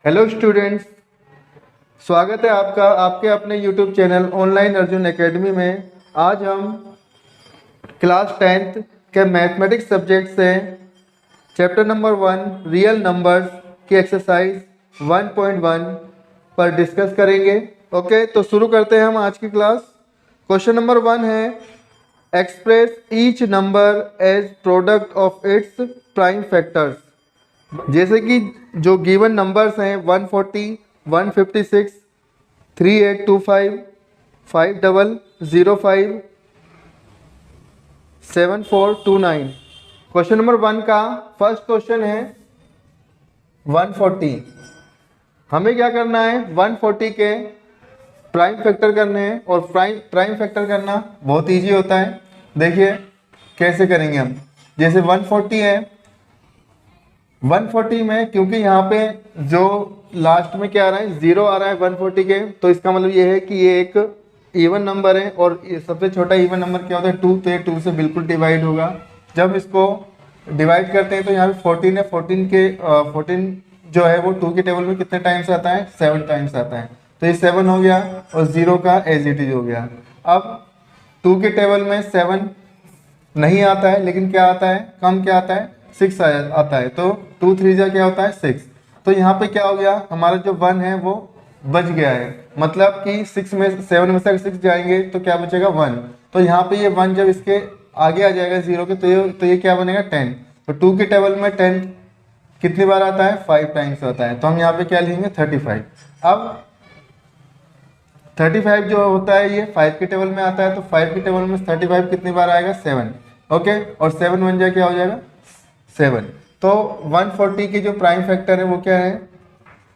Hello students, स्वागत है आपका आपके अपने YouTube channel online Arjun academy में। आज हम क्लास 10th के मैथमेटिक्स सब्जेक्ट से चैप्टर नंबर 1 रियल नंबर्स की एक्सरसाइज 1.1 पर डिस्कस करेंगे। ओके, तो शुरू करते हैं हम आज की क्लास। क्वेश्चन नंबर 1 है express each number as product of its prime factors. जैसे कि जो गिवन नंबर्स हैं 140, 156, 3825, 5005, 7429। क्वेश्चन नंबर 1 का फर्स्ट क्वेश्चन है 140। हमें क्या करना है, 140 के प्राइम फैक्टर करने हैं। और प्राइम फैक्टर करना बहुत इजी होता है। देखिए कैसे करेंगे हम। जैसे 140 है, 140 में क्योंकि यहाँ पे जो लास्ट में क्या आ रहा है, 0 आ रहा है 140 के, तो इसका मतलब ये है कि ये एक इवन नंबर है। और सबसे छोटा इवन नंबर क्या होता है, 2, तो ये 2 से बिल्कुल डिवाइड होगा। जब इसको डिवाइड करते हैं तो यहाँ पे 14 है, 14 जो है वो 2 के टेबल में कितने टाइम्स आता है, 7 टाइम्स आता है। तो ये 7 हो गया और 0 का एज इट इज हो गया। अब 2 के टेबल में 7 नहीं आता है, लेकिन क्या आता है, कम क्या आता है, 6 आता है। तो 2 3 जा क्या होता है 6। तो यहाँ पे क्या हो गया, हमारा जो 1 है वो बच गया है। मतलब कि 7 में से अगर 6 जाएंगे तो क्या बचेगा 1। तो यहाँ पे ये 1 जब इसके आगे आ जाएगा 0 के, तो ये क्या बनेगा 10। तो 2 के टेबल में 10 कितनी बार आता है, 5 टाइम्स आता है। तो हम यहाँ पे क्या लिखेंगे 35। अब 35 जो होता है ये 5 के टेबल में आता है। तो 5 के टेबल में 35 कितनी बार आएगा, 7। ओके, और 7 बन जाए क्या हो जाएगा 7। तो 140 की जो प्राइम फैक्टर है वो क्या है,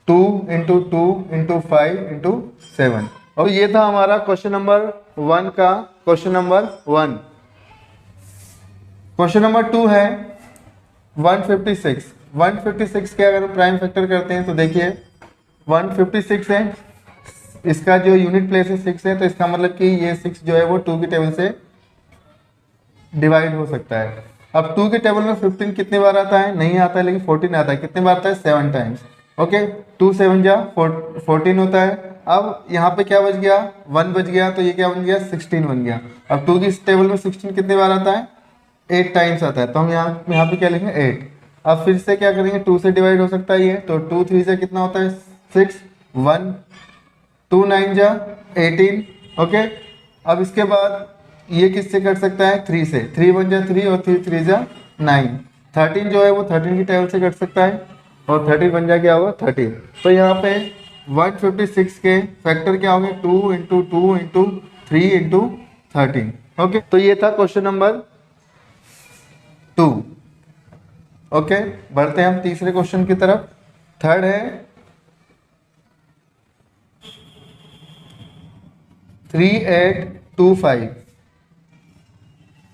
2 इंटू 2 इंटू 5 इंटू 7। और ये था हमारा क्वेश्चन नंबर 1 का क्वेश्चन नंबर 1। क्वेश्चन नंबर 2 है 156। 156 के अगर प्राइम फैक्टर करते हैं तो देखिए 156 है, इसका जो यूनिट प्लेस है 6 है। तो इसका मतलब कि ये 6 जो है वो 2 की टेबल से डिवाइड हो सकता है। अब 2 के टेबल में 15 कितनी बार आता है, नहीं आता है, लेकिन 14 आता है। कितनी बार आता है, 7 टाइम्स। ओके, 2 7 जा 14 होता है। अब यहाँ पे क्या बच गया, 1 बच गया, तो ये क्या बन गया 16 बन गया। अब 2 की टेबल में 16 कितनी बार आता है, 8 टाइम्स आता है। तो हम यहाँ पे क्या लिखेंगे 8। अब फिर से क्या करेंगे, 2 से डिवाइड हो सकता है ये, तो 2 3 से कितना होता है 6, 1 2 9 जा 18। ओके, अब इसके बाद ये किससे कट सकता है, 3 से। 3 1 जा 3 और 3 3 जा 9। 13 जो है वो 13 की टेबल से कट सकता है और 13 बन जा क्या होगा 13। तो यहाँ पे 156 के फैक्टर क्या होंगे, 2 इंटू 2 इंटू 3 इंटू 13। ओके, तो ये था क्वेश्चन नंबर 2। ओके, बढ़ते हैं हम तीसरे क्वेश्चन की तरफ। थर्ड है 3825।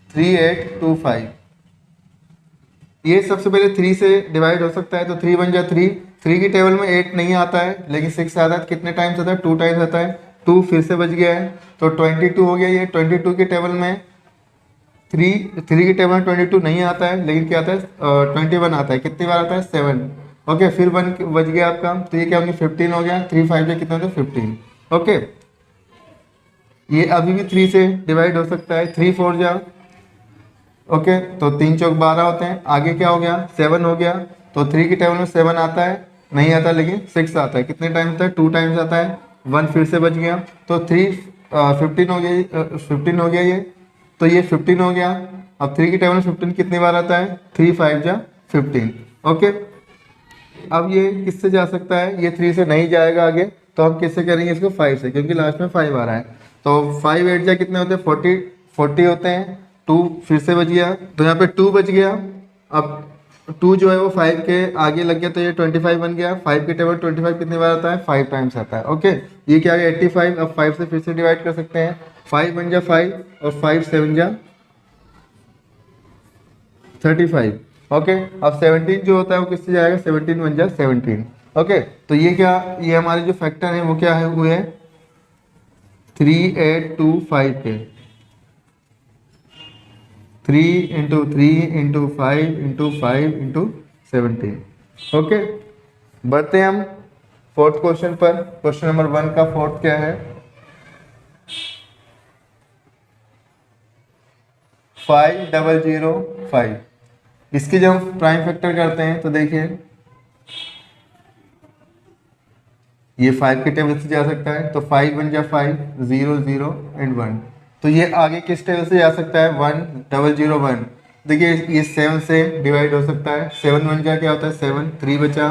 3825 ये सबसे पहले 3 से डिवाइड हो सकता है। तो 3 1 जा 3, 3 की टेबल में 8 नहीं आता है, लेकिन 6 आता है। कितने टाइम्स आता है, 2 टाइम्स आता है। 2 फिर से बच गया है, तो 22 हो गया। ये 22 की टेबल में 3 की टेबल में 22 नहीं आता है, लेकिन क्या आता है 21 आता है। कितनी बार आता है 7। ओके, फिर 1 बच गया आपका, तो ये क्या होंगे 15 हो गया। 3 5 में कितना होता है 15। ओके, ये अभी भी 3 से डिवाइड हो सकता है। 3 4 जा ओके, तो 3 चौक 12 होते हैं। आगे क्या हो गया 7 हो गया। तो 3 की टेबल में 7 आता है, नहीं आता, लेकिन 6 आता है। कितने टाइम्स आता है, 2 टाइम्स आता है। 1 फिर से बच गया, तो 15 हो गया, 15 हो गया ये। तो ये 15 हो गया। अब 3 की टेबल में 15 कितनी बार आता है, 3 5 जा 15। ओके, अब ये किससे जा सकता है, ये 3 से नहीं जाएगा आगे, तो हम किससे करेंगे इसको 5 से, क्योंकि लास्ट में 5 आ रहा है। तो 5 8 जा कितने होते हैं 40 होते हैं। 2 फिर से बच गया, तो यहाँ पे 2 बच गया। अब 2 जो है वो 5 के आगे लग गया, तो ये 25 बन गया। 5 के टेबल 25 कितनी बार आता है, 5 टाइम्स आता है। ओके, ये क्या है 85। अब 5 से फिर से डिवाइड कर सकते हैं। 5 बन जा 5 और 5 7 जा 35। ओके, अब 17 जो होता है वो किससे जाएगा, 17 बन जा 17। ओके, तो ये क्या, ये हमारे जो फैक्टर है वो क्या है, वो है 3825 के। 3 into 3 into 5 into 5 into 17। Okay, बढ़ते हैं हम फोर्थ क्वेश्चन पर, क्वेश्चन नंबर 1 का फोर्थ क्या है, 5005। इसकी जब हम प्राइम फैक्टर करते हैं तो देखिए ये 5 के टेबल से जा सकता है, तो 5 बन जा 5, 0 0 एंड 1। तो ये आगे किस टेबल से जा सकता है, 1 0 0 1। देखिए ये 7 से डिवाइड हो सकता है, 7 बन जा क्या होता है 7, 3 बचा,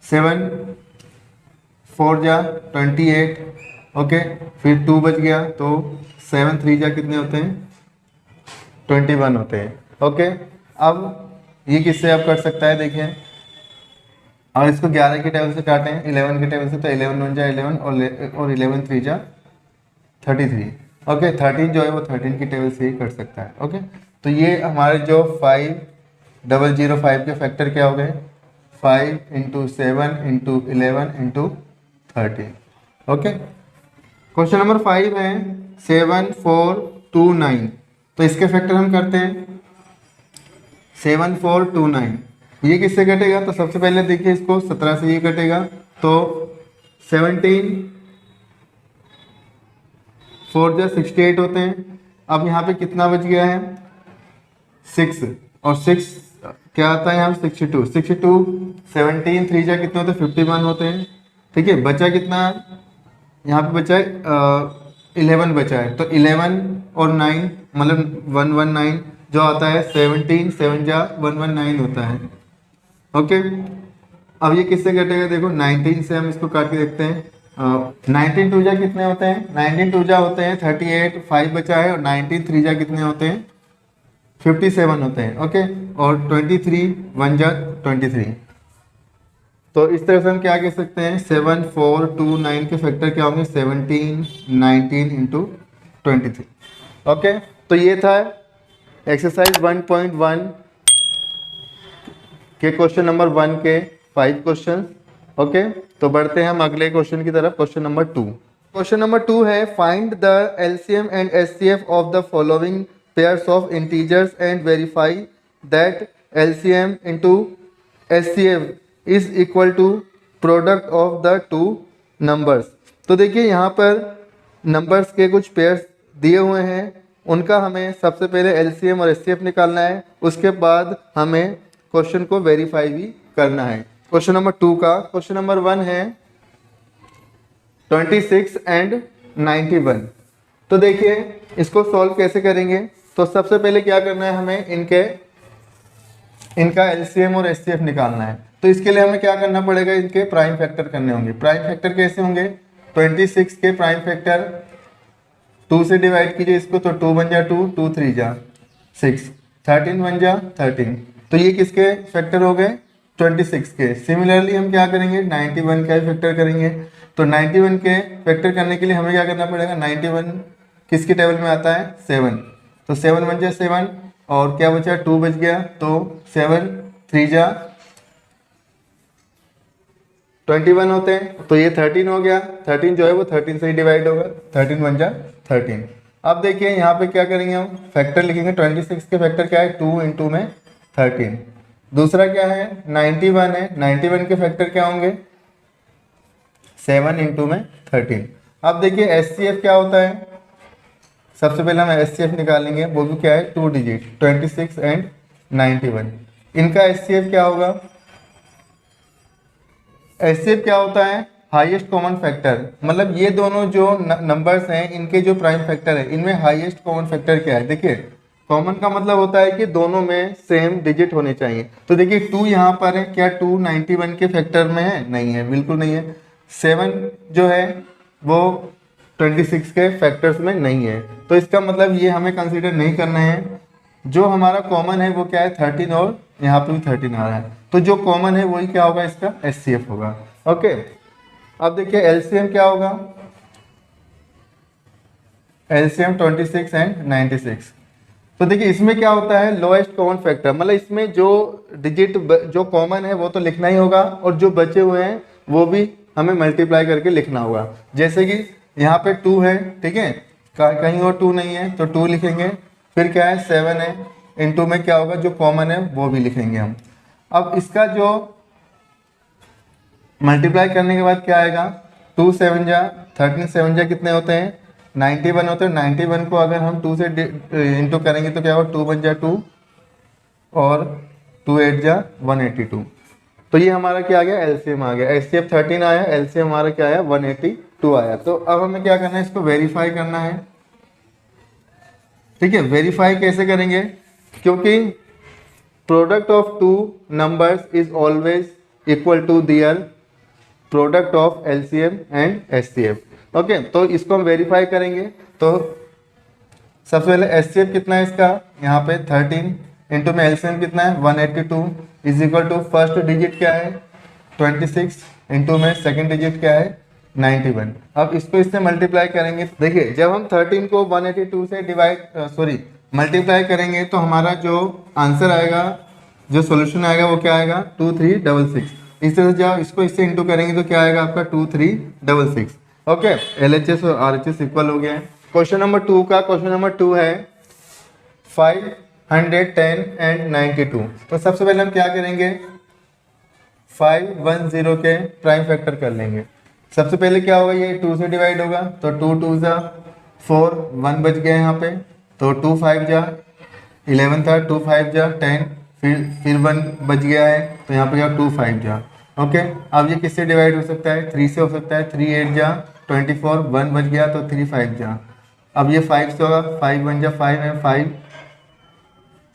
7 4 जा 28, ओके, फिर 2 बच गया, तो 7 3 जा कितने होते हैं 21 होते हैं, ओके। अब ये किससे आप कर सकता है, देखिए और इसको 11 के टेबल से काटें 11 के टेबल से, तो 11 बन जा 11 और 11 3 जा 33, ओके। 13 जो है वो 13 की टेबल से ही कर सकता है, ओके। तो ये हमारे जो 5005 के फैक्टर क्या हो गए, 5 × 7 × 11 × 13, ओके। क्वेश्चन नंबर 5 है 7429। तो इसके फैक्टर हम करते हैं 7429। ये किससे कटेगा, तो सबसे पहले देखिए इसको 17 से ये कटेगा, तो 17 4 जा 68 होते हैं। अब यहाँ पे कितना बच गया है 6, और 6 क्या आता है यहाँ 62, 17 3 जा कितने होते हैं 51 होते हैं, ठीक है। बचा कितना यहाँ पे बचा है 11 बचा है, तो 11 और 9 मतलब 119 जो आता है 17 7 जा 119 होता है, ओके। अब ये किससे कटेगा, देखो 19 से हम इसको काट के देखते हैं। 19 2 जा कितने होते हैं, 19 2 जा होते हैं 38, 5 बचा है, और 19 3 जा कितने होते हैं 57 होते हैं, ओके। और 23 1 जा 23। तो इस तरह से हम क्या कह सकते हैं 7429 के फैक्टर क्या होंगे 17 19 × 23, ओके। तो ये था एक्सरसाइज 1.1 के क्वेश्चन नंबर 1 के 5 क्वेश्चन, ओके। तो बढ़ते हैं हम अगले क्वेश्चन की तरफ, क्वेश्चन नंबर 2। क्वेश्चन नंबर 2 है find the LCM and HCF of the following pairs of integers and verify that LCM into HCF is equal to product of the two numbers. तो देखिए यहाँ पर नंबर्स के कुछ pairs दिए हुए हैं, उनका हमें सबसे पहले एलसीएम और एचसीएफ निकालना है, उसके बाद हमें क्वेश्चन को वेरीफाई भी करना है। क्वेश्चन नंबर 2 का, क्वेश्चन नंबर 1 है 26 एंड 91। तो देखिए इसको सॉल्व कैसे करेंगे, तो सबसे पहले क्या करना है हमें इनका एलसीएम और एचसीएफ निकालना है। तो इसके लिए हमें क्या करना पड़ेगा, इनके प्राइम फैक्टर करने होंगे। प्राइम फैक्टर कैसे होंगे, 26 के प्राइम फैक्टर 2 से डिवाइड कीजिए इसको, तो 2 बन जा 2, 2 3 जा 6, 13 बन जा 13। तो ये किसके फैक्टर हो गए 26 के। सिमिलरली हम क्या करेंगे 91 का फैक्टर करेंगे। तो 91 के फैक्टर करने के लिए हमें क्या करना पड़ेगा, 91 किसके टेबल में आता है 7, तो 7 बन जा 7, और क्या बचा 2 बच गया, तो 7 3 जा 21 होते हैं, तो ये 13 हो गया। 13 जो है वो 13 से ही डिवाइड होगा, 13 बन जा 13। अब देखिए यहाँ पे क्या करेंगे हम फैक्टर लिखेंगे, 26 के फैक्टर क्या है 2 × में 13। दूसरा क्या है 91 है, 91 के फैक्टर क्या होंगे 7 × में 13। अब देखिए एचसीएफ क्या होता है, सबसे पहले हम एचसीएफ निकालेंगे, वो भी क्या है 2 डिजिट 26 एंड 91। इनका एचसीएफ क्या होगा, एचसीएफ क्या होता है हाईएस्ट कॉमन फैक्टर, मतलब ये दोनों जो नंबर्स हैं इनके जो प्राइम फैक्टर है इनमें हाईएस्ट कॉमन फैक्टर क्या है। देखिए कॉमन का मतलब होता है कि दोनों में सेम डिजिट होने चाहिए। तो देखिए 2 यहाँ पर है, क्या 2 91 के फैक्टर में है, नहीं है, बिल्कुल नहीं है। 7 जो है वो 26 के फैक्टर्स में नहीं है, तो इसका मतलब ये हमें कंसीडर नहीं करना है। जो हमारा कॉमन है वो क्या है 13, और यहाँ पे भी 13 आ रहा है, तो जो कॉमन है वही क्या होगा इसका एचसीएफ होगा, ओके। अब देखिए एलसीएम क्या होगा, एलसीएम 26 एंड 96। तो देखिए इसमें क्या होता है लोएस्ट कॉमन फैक्टर, मतलब इसमें जो डिजिट जो कॉमन है वो तो लिखना ही होगा, और जो बचे हुए हैं वो भी हमें मल्टीप्लाई करके लिखना होगा। जैसे कि यहाँ पे 2 है, ठीक है, कहीं और 2 नहीं है तो 2 लिखेंगे, फिर क्या है 7 है, इनटू में क्या होगा जो कॉमन है वो भी लिखेंगे हम। अब इसका जो मल्टीप्लाई करने के बाद क्या आएगा, 2 7 जा 13, 7 जा कितने होते हैं 91 होते हैं। 91 को अगर हम 2 से इंटू करेंगे तो क्या होगा, 2 1 जा 2 और 2 8 जा 182। तो ये हमारा क्या आ गया, एलसीएम आ गया। एचसीएफ 13 आया, एलसीएम हमारा क्या आया 182 आया। तो अब हमें क्या करना है, इसको वेरीफाई करना है। ठीक है, वेरीफाई कैसे करेंगे, क्योंकि product of two numbers is always equal to their product of LCM and HCF. Okay, तो इसको हम वेरीफाई करेंगे। तो सबसे पहले एचसीएफ कितना है इसका, यहाँ पे 13 इंटू में एलसीएम कितना है 182 is equal to first digit क्या है 26 इंटू में सेकंड डिजिट क्या है 91। अब इसको इससे मल्टीप्लाई करेंगे। देखिए जब हम 13 को 182 से मल्टीप्लाई करेंगे तो हमारा जो आंसर आएगा, जो सोल्यूशन आएगा वो क्या आएगा 2366। इस तरह से जब इसको इससे इंटू करेंगे तो क्या आएगा आपका 2366। ओके, एलएचएस और आरएचएस इक्वल हो गया है। क्वेश्चन नंबर 2 का क्वेश्चन नंबर 2 है 510 एंड 92। तो सबसे पहले हम क्या करेंगे, 510 के प्राइम फैक्टर कर लेंगे। सबसे पहले क्या होगा, ये 2 से डिवाइड होगा तो 2 2 जा 4, 1 बच गया यहाँ पे, तो 2 5 जा 11 था, 2 5 जा 10, फिर 1 बच गया है तो यहाँ पे क्या 2 5 जा। ओके, अब ये किससे डिवाइड हो सकता है, 3 से हो सकता है, 3 8 जा 24, 1 बच गया तो 3 5 जा। अब ये 5 से होगा, 5 1 जा 5 है, 5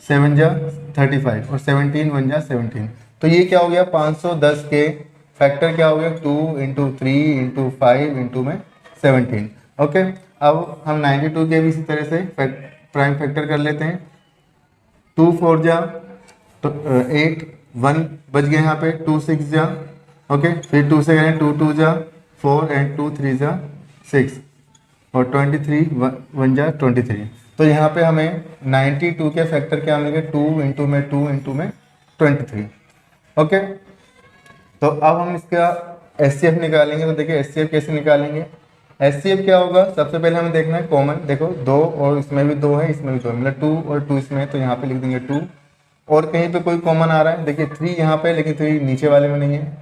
7 जा 35 और 17 1 जा 17। तो ये क्या हो गया 510 के फैक्टर क्या हो गया 2 इंटू 3 इंटू 5 इंटू में 17। ओके, अब हम 92 के भी इसी तरह से प्राइम फैक्टर कर लेते हैं। 2 4 जा तो 8, 1 बच गया यहाँ पे, 2 6 जा। ओके, फिर 2 से करें 2 2 जा 4 एंड 2 3 जा 6 और 23 1 जा 23। तो यहाँ पे हमें 92 के फैक्टर क्या मिलेंगे 2 इंटू में 2 इंटू में 23। ओके, तो अब हम इसका एचसीएफ निकालेंगे। तो देखिए एचसीएफ कैसे निकालेंगे, एचसीएफ क्या होगा, सबसे पहले हमें देखना है कॉमन। देखो 2 और इसमें भी 2 है, इसमें भी 2 है, मतलब 2 और 2 इसमें है तो यहाँ पे लिख देंगे 2। और कहीं पे कोई कॉमन आ रहा है, देखिए 3 यहाँ पे, लेकिन 3 नीचे वाले में नहीं है,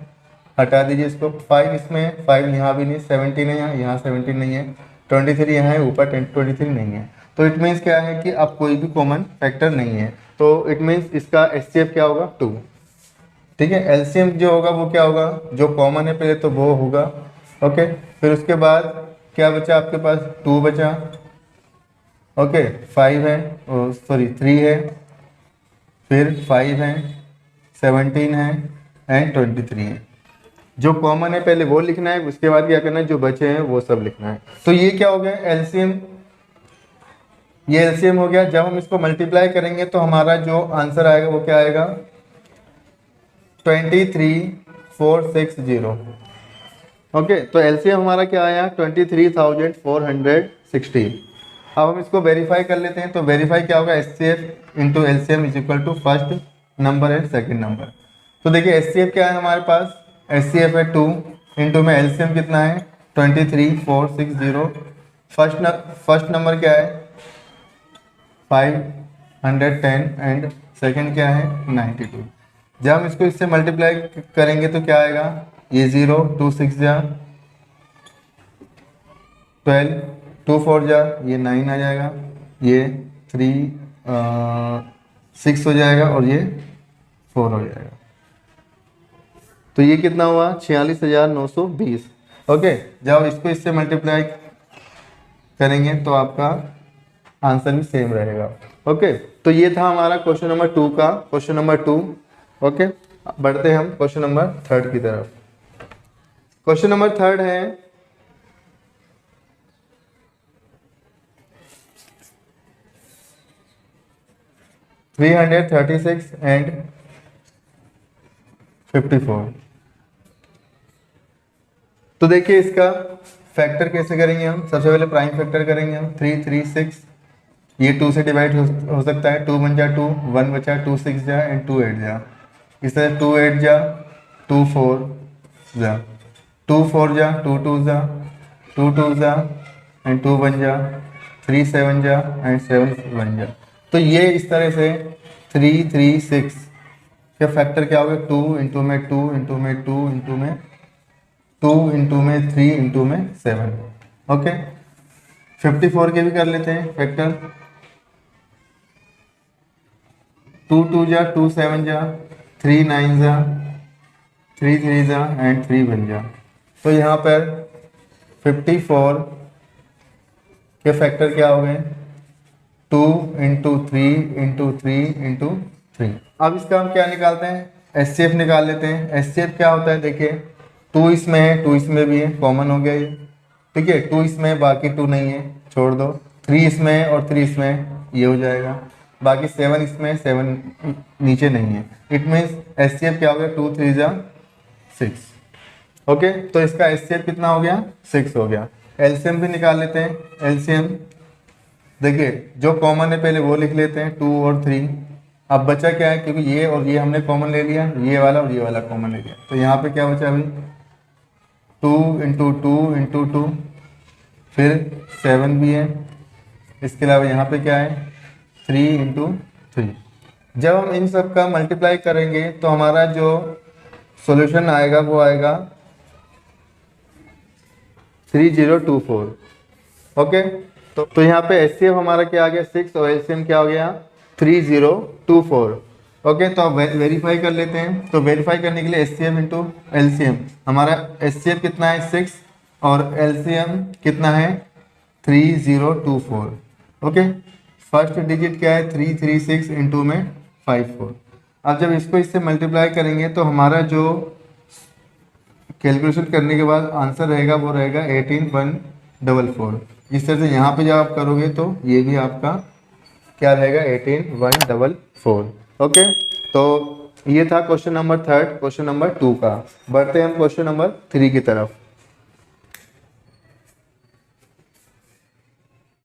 हटा दीजिए इसको। 5 इसमें है, 5 यहाँ भी नहीं, 17 है यहाँ 17 नहीं है, 23 यहाँ है, ऊपर 23 नहीं है। तो इट मीन्स क्या है कि अब कोई भी कॉमन फैक्टर नहीं है, तो इट मीन्स इसका एचसीएफ क्या होगा 2। ठीक है, एलसीएम जो होगा वो क्या होगा, जो कॉमन है पहले तो वो होगा। ओके, फिर उसके बाद क्या बचा आपके पास 2 बचा। ओके, 5 है, सॉरी 3 है, फिर 5 है, 17 है एंड 23 है। जो कॉमन है पहले वो लिखना है, उसके बाद क्या करना है, जो बचे हैं वो सब लिखना है। तो ये क्या हो गया एलसीएम, ये एलसीएम हो गया। जब हम इसको मल्टीप्लाई करेंगे तो हमारा जो आंसर आएगा वो क्या आएगा 23460। ओके, तो एलसीएम हमारा क्या आया 23,460। अब हम इसको वेरीफाई कर लेते हैं। तो वेरीफाई क्या होगा, HCF into LCM is equal to first number and second number. तो देखिए एचसीएफ क्या है हमारे पास, एचसीएफ है 2 इंटू में एलसीएम कितना है 23460। फर्स्ट नंबर क्या है 510 एंड सेकंड क्या है 92। जब हम इसको इससे मल्टीप्लाई करेंगे तो क्या आएगा, ये 0 2 6 जा 12, 2 4 जा ये 9 आ जाएगा, ये 3 6 हो जाएगा और ये 4 हो जाएगा। तो ये कितना हुआ 46,920। ओके, जब इसको इससे मल्टीप्लाई करेंगे तो आपका आंसर भी सेम रहेगा। ओके, तो ये था हमारा क्वेश्चन नंबर 2 का, क्वेश्चन नंबर 2। ओके, बढ़ते हैं हम क्वेश्चन नंबर 3 की तरफ। क्वेश्चन नंबर 3 है 336 एंड 54। तो देखिए इसका फैक्टर कैसे करेंगे हम, सबसे पहले प्राइम फैक्टर करेंगे हम। 336 ये 2 से डिवाइड हो सकता है, 2 1 जा 2, 1 बचा, 2 6 जा एंड 2 8 जा। इस तरह 2 8 जा 2 4 जा 2 4 जा 2 2 जा 2 2 जा एंड 2 1 जा 3 7 जा एंड 7 1 जा। तो ये इस तरह से 336 का फैक्टर क्या होगा 2 इंटू में 2 इंटू में 2 इंटू में 2 इंटू में 3 इंटू में 7। ओके, 54 के भी कर लेते हैं फैक्टर। 2 2 जा, 2 7 जा, 3 9 जा, 3 3 जा एंड 3 1 जा। तो यहाँ पर 54 के फैक्टर क्या हो गए? 2 इंटू 3 इंटू 3 इंटू 3। अब इसका हम क्या निकालते हैं? एचसीएफ निकाल लेते हैं। एचसीएफ क्या होता है देखिए, 2 इसमें है, 2 इसमें भी है, कॉमन हो गया ये। ठीक है, 2 इसमें है, बाकी 2 नहीं है, छोड़ दो। 3 इसमें है और 3 इसमें है, ये हो जाएगा। बाकी 7 इसमें है, 7 नीचे नहीं है। इट मीन्स एचसीएफ क्या हो गया? 2 3 जा 6। ओके, तो इसका एचसीएफ कितना हो गया? 6 हो गया। एलसीएम भी निकाल लेते हैं। एलसीएम देखिए, जो कॉमन है पहले वो लिख लेते हैं, 2 और 3। अब बचा क्या है? क्योंकि ये और ये हमने कॉमन ले लिया, ये वाला और ये वाला कॉमन ले लिया, तो यहाँ पे क्या बचा अभी? 2 इंटू 2 इंटू 2, फिर 7 भी है। इसके अलावा यहाँ पे क्या है? 3 इंटू 3। जब हम इन सब का मल्टीप्लाई करेंगे तो हमारा जो सॉल्यूशन आएगा वो आएगा 3024। ओके, तो यहाँ पे एचसीएफ हमारा क्या आ गया? 6 और एलसीएम क्या हो गया? 3024। ओके, तो अब वेरीफाई कर लेते हैं। तो वेरीफाई करने के लिए एचसीएफ इंटू एलसीएम, हमारा एचसीएफ कितना है? 6 और एलसीएम कितना है? 3024। ओके, फर्स्ट डिजिट क्या है? 336 इंटू में 54। अब जब इसको इससे मल्टीप्लाई करेंगे तो हमारा जो कैलकुलेशन करने के बाद आंसर रहेगा वो रहेगा 18144। इस तरह से यहाँ पे जब आप करोगे तो ये भी आपका क्या रहेगा? 18144। ओके, तो ये था क्वेश्चन नंबर 3, क्वेश्चन नंबर 2 का। बढ़ते हैं हम क्वेश्चन नंबर 3 की तरफ।